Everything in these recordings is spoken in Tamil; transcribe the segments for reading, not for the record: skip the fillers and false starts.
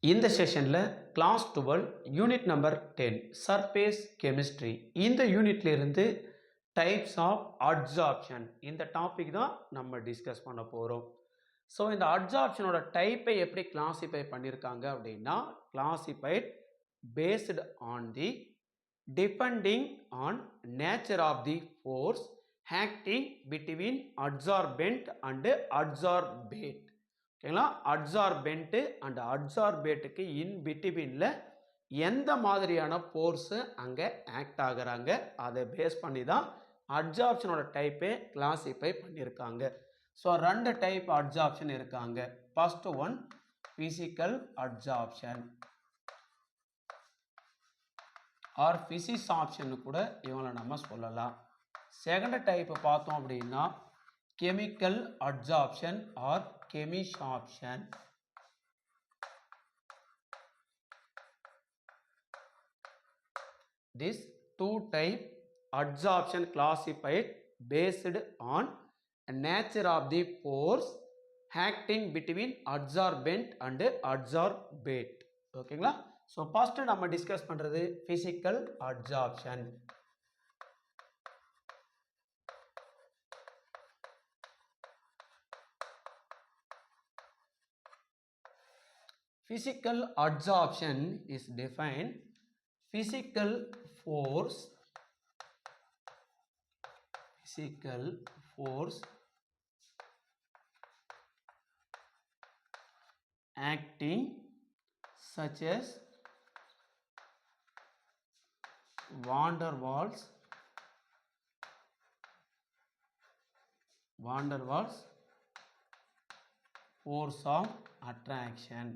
இந்த செஷனில் class 12 unit number 10 surface chemistry இந்த யூனிட்ல இருந்து டைப்ஸ் ஆஃப் அட்சார்ப்ஷன் இந்த டாபிக் தான் நம்ம டிஸ்கஸ் பண்ண போகிறோம். ஸோ இந்த அட்சார்ப்ஷனோட டைப்பை எப்படி கிளாசிஃபை பண்ணியிருக்காங்க அப்படின்னா classified based on the depending on nature of the force acting between adsorbent and adsorbate. ஓகேங்களா, அட்சார்பென்ட்டு அண்ட் அட்சார்பேட்டுக்கு இன் பிட்வீனில் எந்த மாதிரியான ஃபோர்ஸு அங்கே ஆக்ட் ஆகுறாங்க அதை பேஸ் பண்ணி தான் அட்சார்ப்ஷனோட டைப்பே கிளாசிஃபை பண்ணியிருக்காங்க. ஸோ 2 டைப் அட்சார்ப்ஷன் இருக்காங்க. First one physical adsorption or physisorption கூட இவங்களை நம்ம சொல்லலாம். செகண்ட் டைப் பார்த்தோம் அப்படின்னா chemical adsorption or chemisabsorption. This two type adsorption classified based on nature of the force acting between adsorbent and adsorbate. ஓகேங்களா? ஸோ ஃபர்ஸ்ட் நம்ம டிஸ்கஸ் பண்ணுறது physical adsorption. Physical adsorption is defined physical force acting such as van der Waals force of attraction.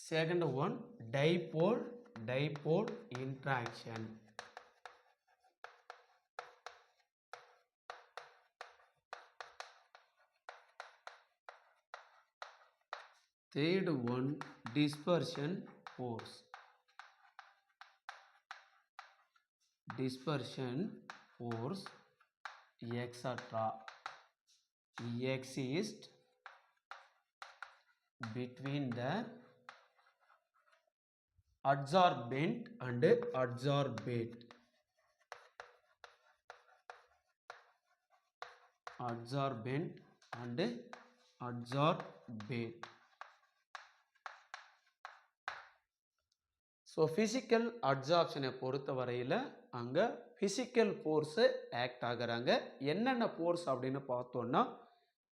Second one dipole interaction. Third one dispersion force. Etc. exist between the adsorbent and adsorbate. So physical அட்சார்ப்ஷனை பொறுத்த வரையில் அங்கே ஃபிசிக்கல் ஃபோர்ஸு ஆக்ட் ஆகிறாங்க. என்னென்ன ஃபோர்ஸ் அப்படின்னு பார்த்தோன்னா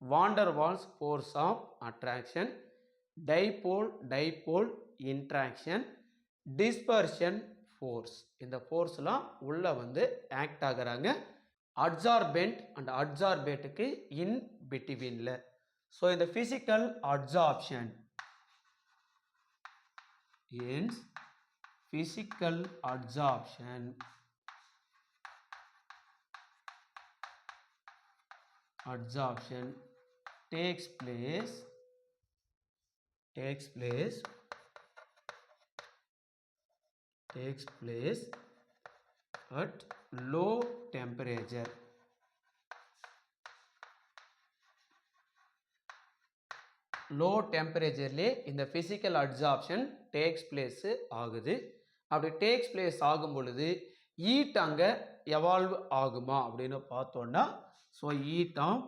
van der Waals force of attraction, dipole interaction, dispersion force. இந்த ஃபோர்ஸ்லாம் உள்ள ஆக்ட் ஆகுறாங்க அட்சார்பென்ட் அண்ட் அட்சார்பேட்டுக்கு இன் பிட்வீனில். ஸோ இந்த physical adsorption hence physical adsorption takes place at low temperature. Low டெம்பரேச்சர்லே இந்த ஃபிசிக்கல் அட்சார்ப்ஷன் டேக்ஸ் பிளேஸ் ஆகுது. அப்படி டேக்ஸ் பிளேஸ் ஆகும் பொழுது ஹீட் அங்கே எவால்வ் ஆகுமா அப்படின்னு பார்த்தோன்னா so heat of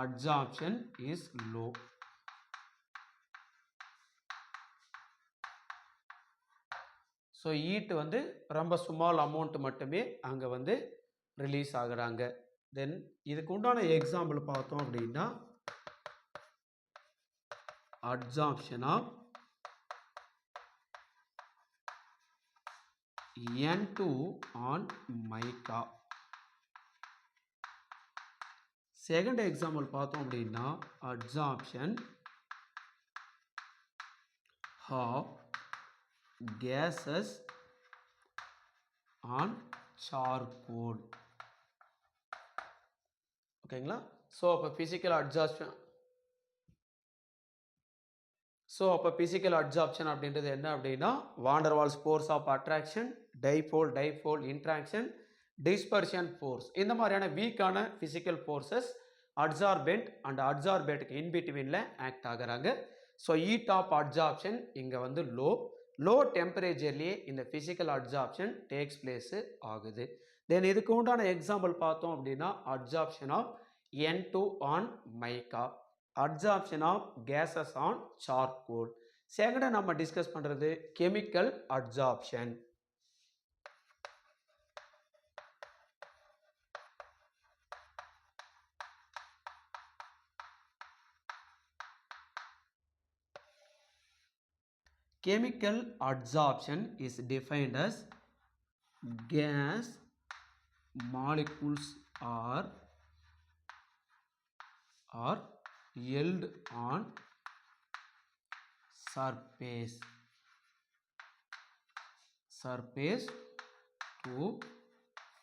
adsorption is low. So heat ரொம்ப ஸ்மால் அமௌண்ட் மட்டுமே அங்கே ரிலீஸ் ஆகுறாங்க. தென் இதுக்கு உண்டான எக்ஸாம்பிள் பார்த்தோம் அப்படின்னா adsorption of N2 on mica. செகண்ட் எக்ஸாம்பிள் பார்த்தோம் அப்படின்னா adsorption of gases on charcoal. ஓகேங்களா? ஸோ அப்போ ஃபிசிக்கல் அட்சார்ப்ஷன் அப்படின்றது என்ன அப்படின்னா van der Waals force of attraction, dipole interaction, dispersion force. இந்த மாதிரியான வீக்கான physical forces adsorbent and adsorbate in betweenல act ஆகுறாங்க. ஸோ heat of adsorption இங்க வந்து low temperatureலயே இந்த physical adsorption takes place ஆகுது. தென் இதுக்கு உண்டான எக்ஸாம்பிள் பார்த்தோம் அப்படின்னா adsorption of N2 on mica, adsorption of gases on charcoal. செகண்டா நம்ம டிஸ்கஸ் பண்றது chemical adsorption. Chemical adsorption is defined as gas molecules are held on surface to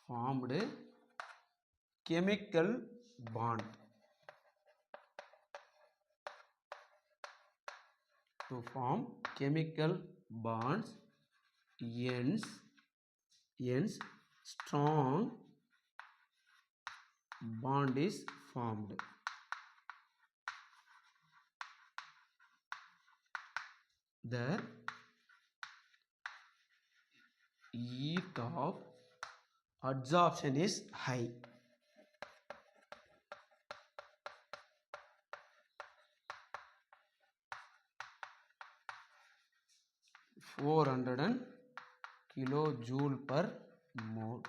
formed chemical bond. To form chemical bonds, hence strong bond is formed. The heat of adsorption is high. kilojoule per mole.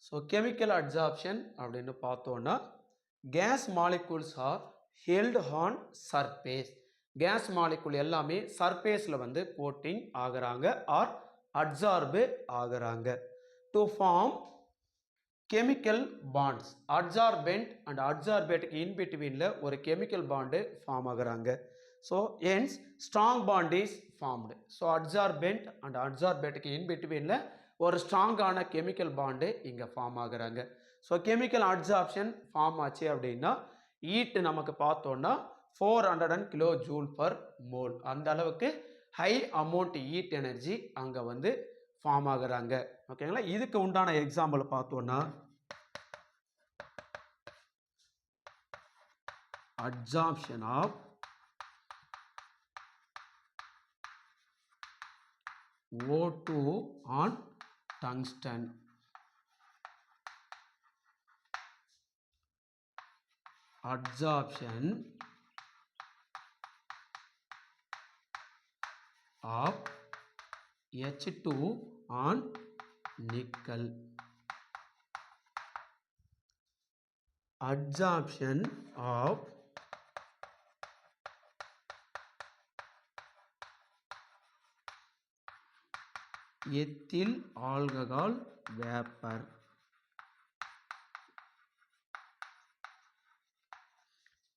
So chemical adsorption அப்படின்னு பார்த்தோம்னா gas molecules are held on surface. gas molecule எல்லாமே surfaceல வந்து coating ஆகுறாங்க or adsorb ஆகுறாங்க. To form chemical bonds, adsorbent and adsorbate in betweenல ஒரு chemical bond form ஆகுறாங்க. So hence strong bond is formed. So adsorbent and adsorbate in betweenல ஒரு ஸ்ட்ராங்கான கெமிக்கல் பாண்டு இங்கே ஃபார்ம் ஆகுறாங்க. ஸோ கெமிக்கல் அட்சார்ப்ஷன் ஃபார்ம் ஆச்சு அப்படின்னா ஹீட் நமக்கு பார்த்தோன்னா 400 கிலோஜூல் பர் மோல், அந்த அளவுக்கு ஹை அமௌண்ட் ஹீட் எனர்ஜி அங்கே வந்து ஃபார்ம் ஆகுறாங்க. ஓகேங்களா? இதுக்கு உண்டான எக்ஸாம்பிள் பார்த்தோன்னா adsorption of O2 on tungsten. Adsorption of H2 on nickel. Adsorption of ethyl alcohol vapor.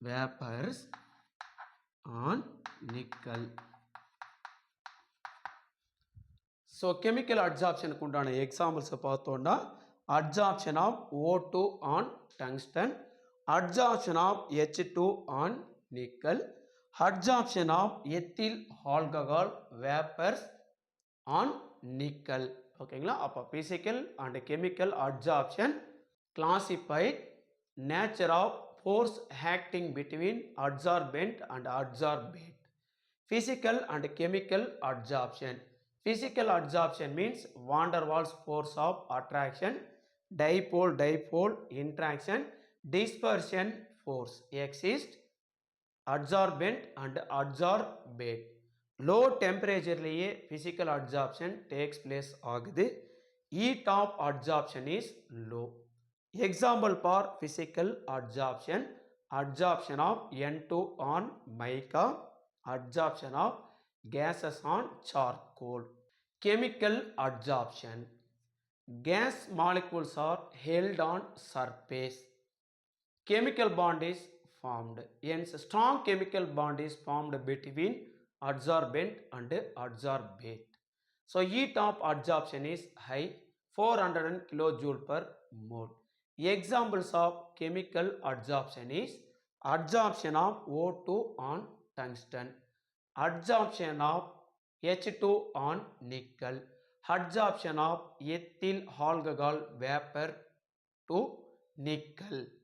Vapors on nickel. So chemical adsorption க்கு உண்டான எக்ஸாம்பிள்ஸ் பார்த்தோம்னா adsorption of O2 on tungsten, adsorption of H2 on nickel, adsorption of ethyl alcohol vapors on nickel. ஓகேங்களா? அப்போ physical and chemical adsorption classified nature of force acting between adsorbent and adsorbate. Physical and chemical adsorption. Physical adsorption means van der Waals force of attraction, dipole interaction, dispersion force exist, adsorbent and adsorbate. Low temperature physical adsorption takes place ஆகுது. Heat of adsorption is low. Example for physical adsorption: adsorption of N2 on mica, adsorption of gases on charcoal. Chemical adsorption: gas molecules are held on surface, chemical bond is formed, hence strong chemical bond is formed between adsorbent and adsorbate. So heat of adsorption is high, 400 kilojoule per mole. Examples of chemical adsorption is adsorption of O2 on tungsten, adsorption of H2 on nickel, adsorption of ethyl alcohol vapour to nickel.